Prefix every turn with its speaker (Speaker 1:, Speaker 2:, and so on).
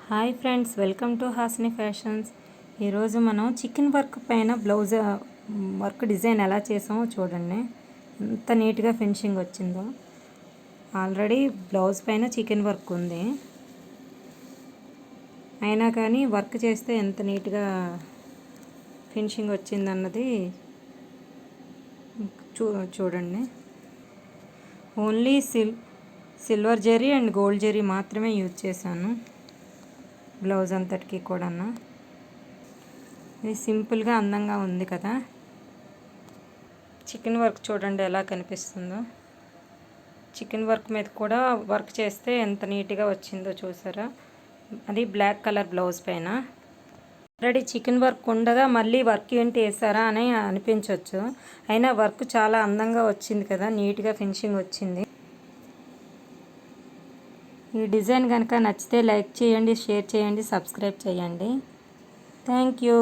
Speaker 1: Hi friends, welcome to Hasini fashions. ఈరోజు మనం chicken work పైన బ్లౌజ్ వర్క్ డిజైన్ ఎలా చేసామో చూడండి. ఎంత నీట్గా ఫినిషింగ్ వచ్చిందో. ఆల్రెడీ బ్లౌజ్ పైన చికెన్ వర్క్ ఉంది, అయినా కానీ వర్క్ చేస్తే ఎంత నీట్గా ఫినిషింగ్ వచ్చిందన్నది చూడండి. Only silver zari and gold zari మాత్రమే యూజ్ చేశాను బ్లౌజ్ అంతటికి కూడా. ఇది సింపుల్గా అందంగా ఉంది కదా. చికెన్ వర్క్ చూడండి ఎలా కనిపిస్తుందో. చికెన్ వర్క్ మీద కూడా వర్క్ చేస్తే ఎంత నీట్గా వచ్చిందో చూసారా. అది బ్లాక్ కలర్ బ్లౌజ్ పైన. ఆల్రెడీ చికెన్ వర్క్ ఉండగా మళ్ళీ వర్క్ ఏంటి వేసారా అని అనిపించవచ్చు, అయినా వర్క్ చాలా అందంగా వచ్చింది కదా, నీట్గా ఫినిషింగ్ వచ్చింది. ఈ డిజైన్ కనుక నచ్చితే లైక్ చేయండి, షేర్ చేయండి, సబ్స్క్రైబ్ చేయండి. Thank you.